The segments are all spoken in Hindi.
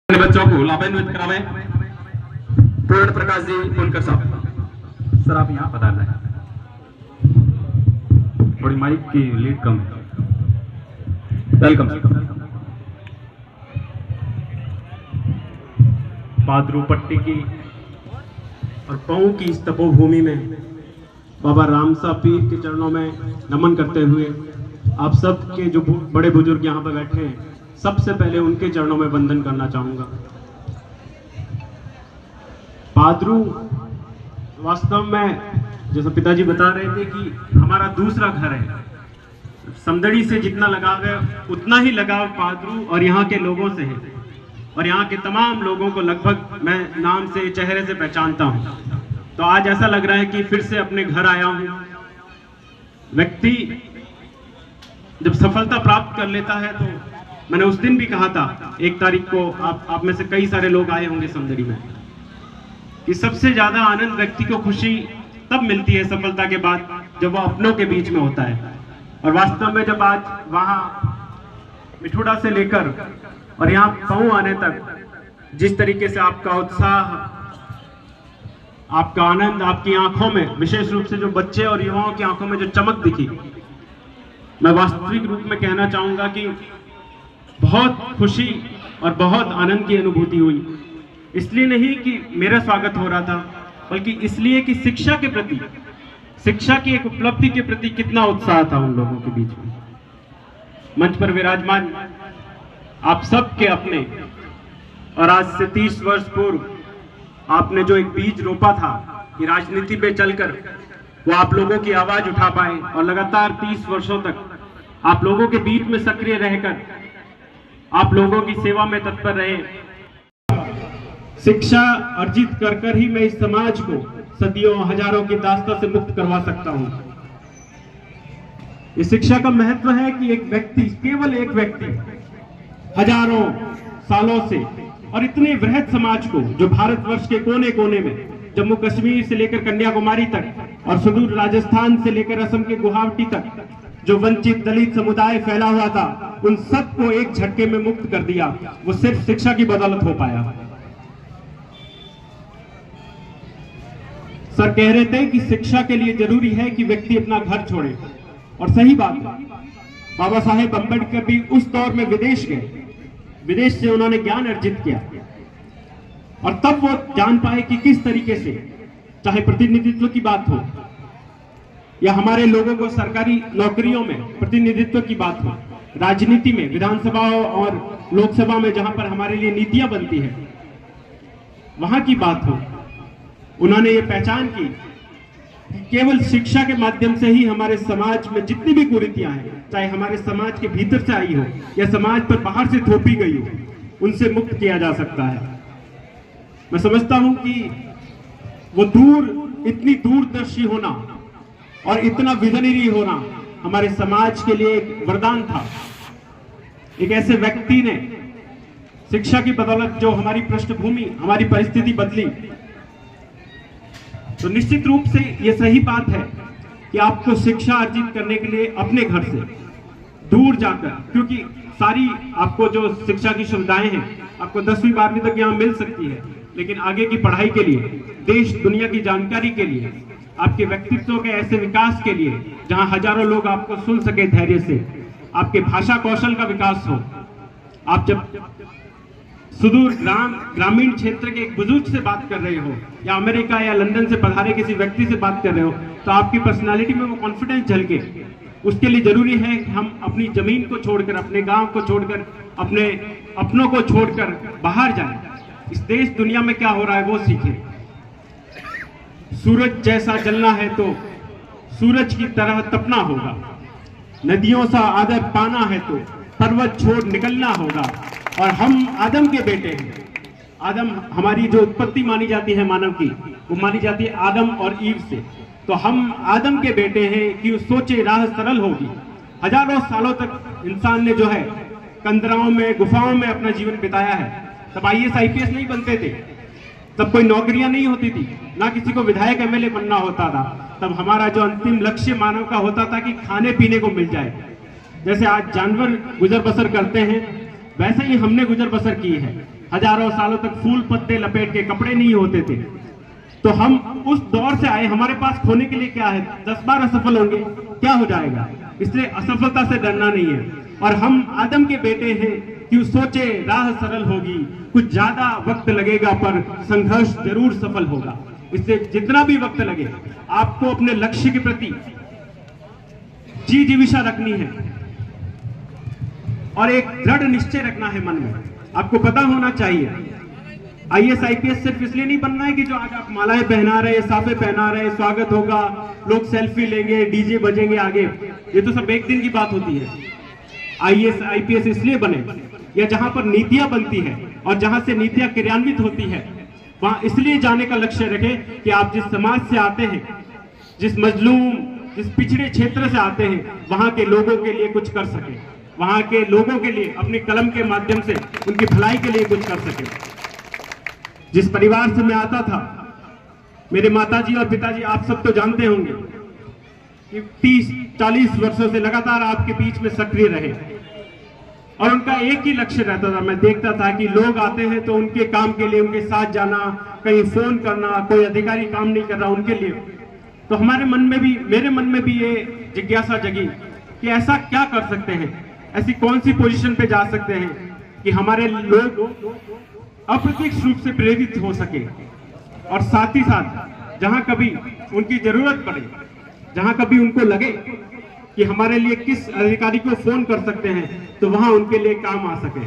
बच्चों को लाभान्वित करावे। पूर्ण प्रकाश जी उनकर साहब, सर आप यहाँ पधार रहे हैं, थोड़ी माइक की लीड कम है। Welcome sir. पादरूपट्टी की और पऊ की इस तपोभूमि में बाबा रामसा पीर के चरणों में नमन करते हुए आप सब के जो बड़े बुजुर्ग यहाँ पर बैठे हैं, सबसे पहले उनके चरणों में वंदन करना चाहूँगा। पादरू वास्तव में जैसा पिताजी बता रहे थे कि हमारा दूसरा घर है। समदड़ी से जितना लगाव है उतना ही लगाव पादरू और यहाँ के लोगों से है, और यहाँ के तमाम लोगों को लगभग मैं नाम से चेहरे से पहचानता हूँ। तो आज ऐसा लग रहा है कि फिर से अपने घर आया हूँ। व्यक्ति जब सफलता प्राप्त कर लेता है, तो मैंने उस दिन भी कहा था 1 तारीख को, आप में से कई सारे लोग आए होंगे समदड़ी में, कि सबसे ज्यादा आनंद व्यक्ति को खुशी तब मिलती है सफलता के बाद जब वो अपनों के बीच में होता है। और वास्तव में जब आज वहां मिठुड़ा से लेकर और यहाँ पऊ आने तक जिस तरीके से आपका उत्साह, आपका आनंद, आपकी आंखों में, विशेष रूप से जो बच्चे और युवाओं की आंखों में जो चमक दिखी, मैं वास्तविक रूप में कहना चाहूंगा कि बहुत खुशी और बहुत आनंद की अनुभूति हुई। इसलिए नहीं कि मेरा स्वागत हो रहा था, बल्कि इसलिए कि शिक्षा के प्रति, शिक्षा की एक उपलब्धि के प्रति कितना उत्साह था उन लोगों के बीच में। मंच पर विराजमान आप सब के अपने, और आज से 30 वर्ष पूर्व आपने जो एक बीज रोपा था कि राजनीति पे चलकर वो आप लोगों की आवाज उठा पाए, और लगातार 30 वर्षों तक आप लोगों के बीच में सक्रिय रहकर आप लोगों की सेवा में तत्पर रहे। शिक्षा अर्जित कर ही मैं इस समाज को सदियों हजारों की दास्ता से मुक्त करवा सकता हूं। इस शिक्षा का महत्व है कि एक व्यक्ति, केवल एक व्यक्ति, हजारों सालों से और इतने वृहद समाज को, जो भारतवर्ष के कोने कोने में, जम्मू कश्मीर से लेकर कन्याकुमारी तक और सुदूर राजस्थान से लेकर असम के गुवाहाटी तक जो वंचित दलित समुदाय फैला हुआ था, उन सबको एक झटके में मुक्त कर दिया। वो सिर्फ शिक्षा की बदौलत हो पाया। सर कह रहे थे कि शिक्षा के लिए जरूरी है कि व्यक्ति अपना घर छोड़े, और सही बात है। बाबा साहेब अम्बेडकर भी उस दौर में विदेश गए, विदेश से उन्होंने ज्ञान अर्जित किया, और तब वो जान पाए कि किस तरीके से, चाहे प्रतिनिधित्व की बात हो या हमारे लोगों को सरकारी नौकरियों में प्रतिनिधित्व की बात हो, राजनीति में, विधानसभा और लोकसभा में जहां पर हमारे लिए नीतियां बनती है, वहां की बात हो, उन्होंने ये पहचान की कि केवल शिक्षा के माध्यम से ही हमारे समाज में जितनी भी कुरीतियां हैं, चाहे हमारे समाज के भीतर से आई हो या समाज पर बाहर से थोपी गई हो, उनसे मुक्त किया जा सकता है। मैं समझता हूं कि वो इतनी दूरदर्शी होना और इतना विजनरी होना हमारे समाज के लिए एक वरदान था। एक ऐसे व्यक्ति ने शिक्षा की बदौलत जो हमारी पृष्ठभूमि, हमारी परिस्थिति बदली, तो निश्चित रूप से यह सही बात है कि आपको शिक्षा अर्जित करने के लिए अपने घर से दूर जाकर, क्योंकि सारी आपको जो शिक्षा की सुविधाएं हैं आपको 10वीं 12वीं तक यहाँ मिल सकती है, लेकिन आगे की पढ़ाई के लिए, देश दुनिया की जानकारी के लिए, आपके व्यक्तित्व के ऐसे विकास के लिए जहां हजारों लोग आपको सुन सके धैर्य से, आपके भाषा कौशल का विकास हो, आप जब सुदूर ग्रामीण क्षेत्र के एक बुजुर्ग से बात कर रहे हो या अमेरिका या लंदन से पधारे किसी व्यक्ति से बात कर रहे हो, तो आपकी पर्सनालिटी में वो कॉन्फिडेंस झलके। उसके लिए जरूरी है कि हम अपनी जमीन को छोड़कर, अपने गांव को छोड़कर, अपने अपनों को छोड़कर बाहर जाएं, इस देश दुनिया में क्या हो रहा है वो सीखें। सूरज जैसा जलना है तो सूरज की तरह तपना होगा, नदियों सा आदर पाना है तो पर्वत छोड़ निकलना होगा। और हम आदम के बेटे हैं। आदम, हमारी जो उत्पत्ति मानी जाती है मानव की, वो मानी जाती है आदम और ईव से। तो हम आदम के बेटे हैं कि सोचे राह सरल होगी। हजारों सालों तक इंसान ने जो है कंदराओं में, गुफाओं में अपना जीवन बिताया है। तब IAS IPS नहीं बनते थे, तब कोई नौकरियां नहीं होती थी, ना किसी को विधायक MLA बनना होता था। तब हमारा जो अंतिम लक्ष्य मानव का होता था कि खाने पीने को मिल जाए। जैसे आज जानवर गुजर बसर करते हैं, वैसे ही हमने गुजर बसर की है। हजारों सालों तक फूल पत्ते लपेट के कपड़े नहीं होते थे। तो हम उस दौर से आए, हमारे पास खोने के लिए क्या है? 10 बार असफल होंगे, क्या हो जाएगा? इसलिए असफलता से डरना नहीं है। और हम आदम के बेटे हैं, क्यों सोचे राह सरल होगी, कुछ ज्यादा वक्त लगेगा पर संघर्ष जरूर सफल होगा। इसलिए जितना भी वक्त लगे आपको अपने लक्ष्य के प्रति जी जीविशा रखनी है और एक दृढ़ निश्चय रखना है मन में। आपको पता होना चाहिए IAS IPS सिर्फ इसलिए नहीं बनना है कि जो आज आप मालाएं पहना रहे, साफे पहना रहे, स्वागत होगा, लोग सेल्फी लेंगे, डीजे बजेंगे आगे, ये तो सब एक दिन की बात होती है। IAS IPS इसलिए बने या जहां पर नीतियां बनती है और जहां से नीतियां क्रियान्वित होती है वहां इसलिए जाने का लक्ष्य रखें कि आप जिस समाज से आते हैं, जिस मजलूम, जिस पिछड़े क्षेत्र से आते हैं, वहां के लोगों के लिए कुछ कर सके, वहां के लोगों के लिए अपनी कलम के माध्यम से उनकी भलाई के लिए कुछ कर सके। जिस परिवार से मैं आता था, मेरे माताजी और पिताजी आप सब तो जानते होंगे कि 30-40 वर्षों से लगातार आपके बीच में सक्रिय रहे और उनका एक ही लक्ष्य रहता था। मैं देखता था कि लोग आते हैं तो उनके काम के लिए उनके साथ जाना, कहीं फोन करना, कोई अधिकारी काम नहीं कर रहा उनके लिए, तो हमारे मन में भी, मेरे मन में भी ये जिज्ञासा जगी कि ऐसा क्या कर सकते हैं, ऐसी कौन सी पोजीशन पे जा सकते हैं कि हमारे लोग अप्रत्यक्ष रूप से प्रेरित हो सके और साथ ही साथ जहां कभी उनकी जरूरत पड़े, जहां कभी उनको लगे कि हमारे लिए किस अधिकारी को फोन कर सकते हैं, तो वहां उनके लिए काम आ सके।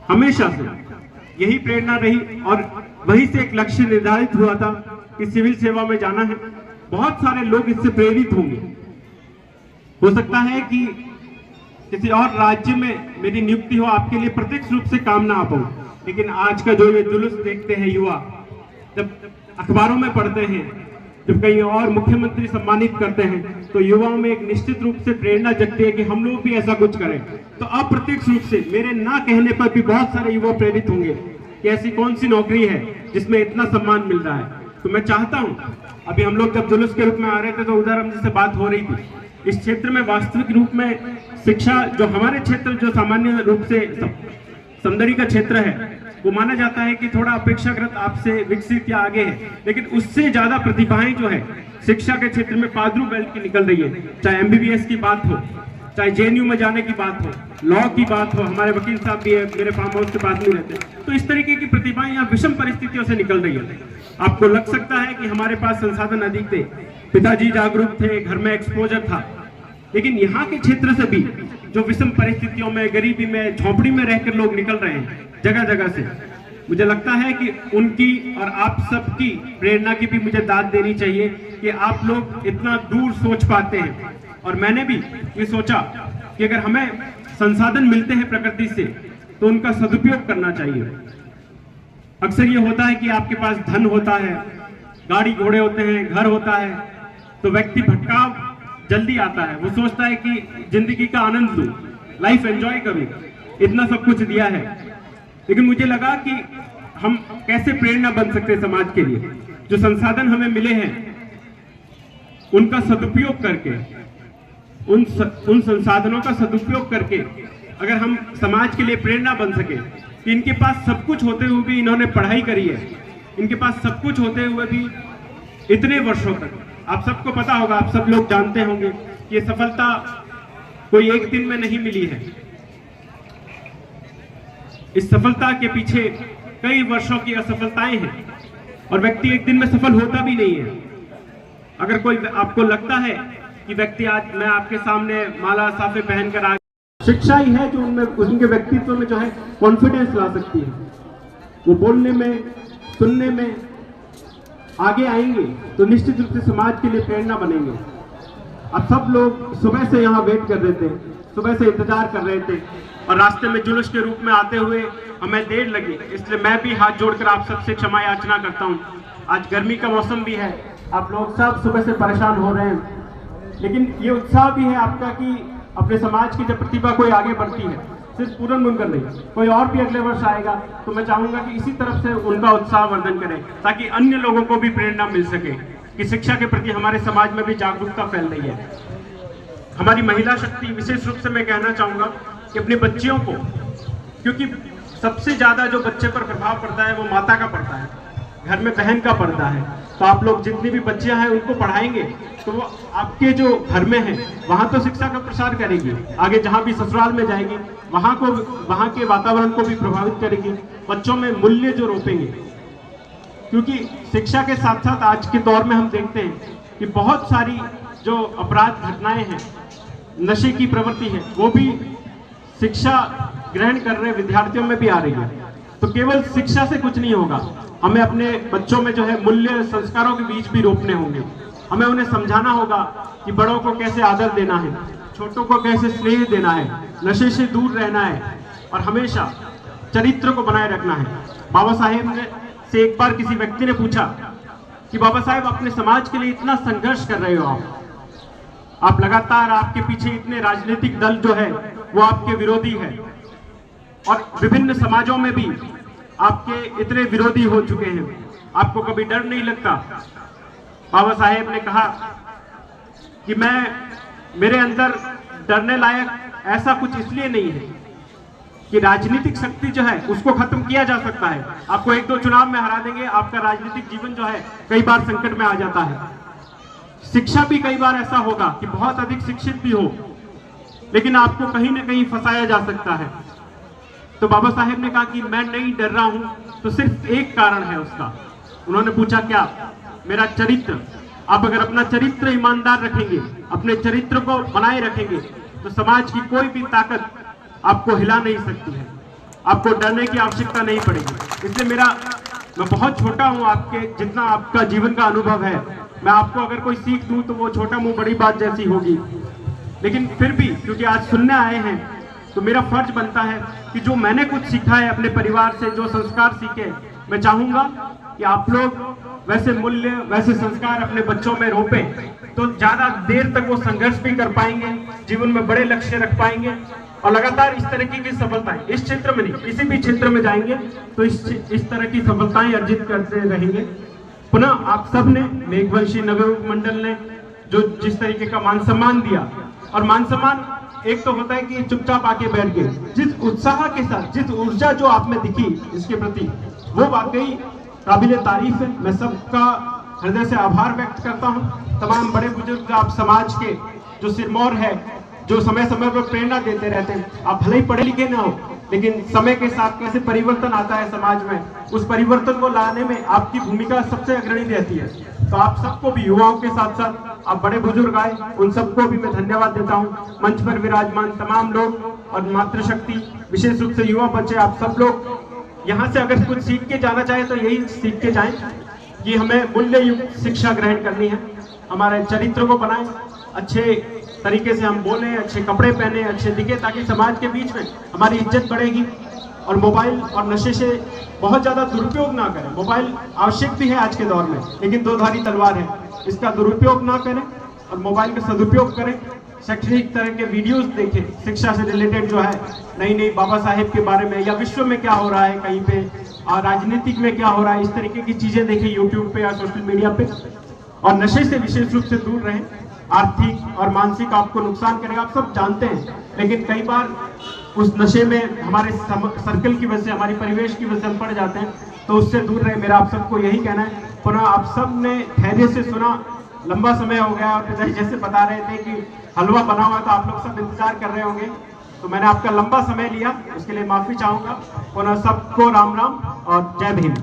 हमेशा से यही प्रेरणा रही और वहीं से एक लक्ष्य निर्धारित हुआ था कि सिविल सेवा में जाना है। बहुत सारे लोग इससे प्रेरित होंगे। हो सकता है कि किसी और राज्य में मेरी नियुक्ति हो, आपके लिए प्रत्यक्ष रूप से काम ना आ पाऊं, लेकिन आज का जो ये जुलूस देखते हैं युवा, जब अखबारों में पढ़ते हैं, जब कहीं और मुख्यमंत्री सम्मानित करते हैं, तो युवाओं में एक निश्चित रूप से प्रेरणा जगती है कि हम लोग भी ऐसा कुछ करें। तो अप्रत्यक्ष रूप से मेरे ना कहने पर भी बहुत सारे युवा प्रेरित होंगे कि ऐसी कौन सी नौकरी है जिसमें इतना सम्मान मिल रहा है। तो मैं चाहता हूं, अभी हम लोग जब जुलूस के रूप में आ रहे थे तो उधर हमसे बात हो रही थी, इस क्षेत्र में वास्तविक रूप में शिक्षा, जो हमारे क्षेत्र जो सामान्य रूप से समदड़ी का क्षेत्र है, वो माना जाता है कि थोड़ा अपेक्षाकृत आपसे विकसित या आगे है, लेकिन उससे ज्यादा प्रतिभाएं जो है शिक्षा के क्षेत्र में पादरू बेल्ट की निकल रही है। चाहे MBBS की बात हो, चाहे JNU में जाने की बात हो, लॉ की बात हो, हमारे वकील साहब भी है, मेरे फार्म हाउस के पास में रहते हैं। तो इस तरीके की प्रतिभाएं यहाँ विषम परिस्थितियों से निकल रही है। आपको लग सकता है कि हमारे पास संसाधन अधिक थे, पिताजी जागरूक थे, घर में एक्सपोजर था, लेकिन यहाँ के क्षेत्र से भी जो विषम परिस्थितियों में, गरीबी में, झोपड़ी में रहकर लोग निकल रहे हैं जगह जगह से, मुझे लगता है कि उनकी और आप सबकी प्रेरणा की भी मुझे दाद देनी चाहिए कि आप लोग इतना दूर सोच पाते हैं। और मैंने भी ये सोचा कि अगर हमें संसाधन मिलते हैं प्रकृति से तो उनका सदुपयोग करना चाहिए। अक्सर ये होता है कि आपके पास धन होता है, गाड़ी घोड़े होते हैं, घर होता है, तो व्यक्ति भटकाव जल्दी आता है। वो सोचता है कि जिंदगी का आनंद लूं, लाइफ एंजॉय करूं, इतना सब कुछ दिया है। लेकिन मुझे लगा कि हम कैसे प्रेरणा बन सकते हैं समाज के लिए। जो संसाधन हमें मिले हैं उनका सदुपयोग करके, उन संसाधनों का सदुपयोग करके अगर हम समाज के लिए प्रेरणा बन सके कि इनके पास सब कुछ होते हुए भी इन्होंने पढ़ाई करी है, इनके पास सब कुछ होते हुए भी इतने वर्षों तक, आप सबको पता होगा, आप सब लोग जानते होंगे कि ये सफलता कोई एक दिन में नहीं मिली है। इस सफलता के पीछे कई वर्षों की असफलताएं हैं और व्यक्ति एक दिन में सफल होता भी नहीं है। अगर कोई आपको लगता है कि व्यक्ति, आज मैं आपके सामने माला साफे पहनकर आ, शिक्षा ही है जो उनमें, उनके व्यक्तित्व में जो है कॉन्फिडेंस ला सकती है। वो बोलने में, सुनने में आगे आएंगे तो निश्चित रूप से समाज के लिए प्रेरणा बनेंगे। अब सब लोग सुबह से यहाँ वेट कर रहे थे, सुबह से इंतजार कर रहे थे और रास्ते में जुलूस के रूप में आते हुए हमें देर लगी, इसलिए मैं भी हाथ जोड़कर आप सबसे क्षमा याचना करता हूँ। आज गर्मी का मौसम भी है, आप लोग सब सुबह से परेशान हो रहे हैं, लेकिन ये उत्साह भी है आपका कि अपने समाज की जब प्रतिभा कोई आगे बढ़ती है, सिर्फ पूरन मुनकर नहीं, कोई और भी अगले वर्ष आएगा, तो मैं चाहूंगा कि इसी तरफ से उनका उत्साह वर्धन करें ताकि अन्य लोगों को भी प्रेरणा मिल सके कि शिक्षा के प्रति हमारे समाज में भी जागरूकता फैल रही है। हमारी महिला शक्ति, विशेष रूप से मैं कहना चाहूंगा कि अपनी बच्चियों को, क्योंकि सबसे ज्यादा जो बच्चे पर प्रभाव पड़ता है वो माता का पड़ता है, घर में बहन का पड़ता है। तो आप लोग जितनी भी बच्चियां हैं उनको पढ़ाएंगे तो वो आपके जो घर में हैं वहां तो शिक्षा का प्रसार करेगी, आगे जहां भी ससुराल में जाएगी वहां के वातावरण को भी प्रभावित करेगी, बच्चों में मूल्य जो रोपेंगे। क्योंकि शिक्षा के साथ साथ आज के दौर में हम देखते हैं कि बहुत सारी जो अपराध घटनाएं हैं, नशे की प्रवृत्ति है, वो भी शिक्षा ग्रहण कर रहे विद्यार्थियों में भी आ रही है। तो केवल शिक्षा से कुछ नहीं होगा, हमें अपने बच्चों में जो है मूल्य संस्कारों के बीच भी रोपने होंगे। हमें उन्हें समझाना होगा कि बड़ों को कैसे आदर देना है, छोटों को कैसे स्नेह देना है, नशे से दूर रहना है और हमेशा चरित्र को बनाए रखना है। बाबा साहेब से एक बार किसी व्यक्ति ने पूछा कि बाबा साहेब अपने समाज के लिए इतना संघर्ष कर रहे हो आप लगातार, आपके पीछे इतने राजनीतिक दल जो है वो आपके विरोधी है और विभिन्न समाजों में भी आपके इतने विरोधी हो चुके हैं, आपको कभी डर नहीं लगता? बाबा साहेब ने कहा कि मेरे अंदर डरने लायक ऐसा कुछ इसलिए नहीं है कि राजनीतिक शक्ति जो है उसको खत्म किया जा सकता है। आपको एक दो चुनाव में हरा देंगे, आपका राजनीतिक जीवन जो है कई बार संकट में आ जाता है। शिक्षा भी कई बार ऐसा होगा कि बहुत अधिक शिक्षित भी हो लेकिन आपको कहीं ना कहीं फंसाया जा सकता है। तो बाबा साहेब ने कहा कि मैं नहीं डर रहा हूं, तो सिर्फ एक कारण है उसका। उन्होंने पूछा क्या? मेरा चरित्र। आप अगर अपना चरित्र ईमानदार रखेंगे, अपने चरित्र को बनाए रखेंगे तो समाज की कोई भी ताकत आपको हिला नहीं सकती है, आपको डरने की आवश्यकता नहीं पड़ेगी। इसलिए मैं बहुत छोटा हूं, आपके जितना आपका जीवन का अनुभव है, मैं आपको अगर कोई सीख दूं तो वो छोटा मुंह बड़ी बात जैसी होगी। लेकिन फिर भी क्योंकि आज सुनने आए हैं तो मेरा फर्ज बनता है कि जो मैंने कुछ सीखा है अपने परिवार से, जो संस्कार सीखे, मैं चाहूंगा कि आप लोग वैसे मूल्य, वैसे संस्कार अपने बच्चों में रोपें, तो ज्यादा देर तक वो संघर्ष भी कर पाएंगे, जीवन में बड़े लक्ष्य रख पाएंगे और लगातार इस तरह की सफलताएं, इस क्षेत्र में नहीं किसी भी क्षेत्र में जाएंगे तो इस तरह की सफलताएं अर्जित करते रहेंगे। पुनः आप सब ने, मेघवंशी नवयुवक मंडल ने जो जिस तरीके का मान सम्मान दिया, और मान सम्मान एक तो होता है कि चुपचाप आके बैठ गए, जिस उत्साह के साथ, जिस ऊर्जा जो आप में दिखी इसके प्रति, वो वाकई काबिले तारीफ है। मैं सबका हृदय से आभार व्यक्त करता हूँ। तमाम बड़े बुजुर्ग आप समाज के जो सिरमौर है, जो समय समय पर प्रेरणा देते रहते हैं। आप भले ही पढ़े लिखे ना हो लेकिन समय के साथ कैसे परिवर्तन आता है समाज में, उस परिवर्तन को लाने में आपकी भूमिका सबसे अग्रणी रहती है। तो आप सबको भी, युवाओं के साथ साथ आप बड़े बुजुर्ग आए, उन सबको भी मैं धन्यवाद देता हूँ। मंच पर विराजमान तमाम लोग और मातृशक्ति, विशेष रूप से युवा बच्चे, आप सब लोग यहाँ से अगर कुछ सीख के जाना चाहे तो यही सीख के जाएं कि हमें मूल्य युक्त शिक्षा ग्रहण करनी है, हमारे चरित्र को बनाएं, अच्छे तरीके से हम बोलें, अच्छे कपड़े पहने, अच्छे दिखे, ताकि समाज के बीच में हमारी इज्जत बढ़ेगी। और मोबाइल और नशे से बहुत ज़्यादा दुरुपयोग ना करें। मोबाइल आवश्यक भी है आज के दौर में, लेकिन दो धारी तलवार है, इसका दुरुपयोग ना करें और मोबाइल का सदुपयोग करें। शैक्षणिक तरह के वीडियोस देखें, शिक्षा से रिलेटेड जो है, नई बाबा साहेब के बारे में, या विश्व में क्या हो रहा है कहीं पे, और राजनीतिक में क्या हो रहा है, इस तरीके की चीज़ें देखें यूट्यूब पे या सोशल मीडिया पे। और नशे से विशेष रूप से दूर रहें, आर्थिक और मानसिक आपको नुकसान करेगा, आप सब जानते हैं। लेकिन कई बार उस नशे में हमारे सर्कल की वजह से, हमारी परिवेश की वजह से हम पड़ जाते हैं, तो उससे दूर रहे। मेरा आप सबको यही कहना है। पुनः आप सब ने धैर्य से सुना, लंबा समय हो गया, और जैसे बता रहे थे कि हलवा बना हुआ, तो आप लोग सब इंतजार कर रहे होंगे, तो मैंने आपका लंबा समय लिया, उसके लिए माफी चाहूंगा। पुनः सबको राम राम और जय भीम।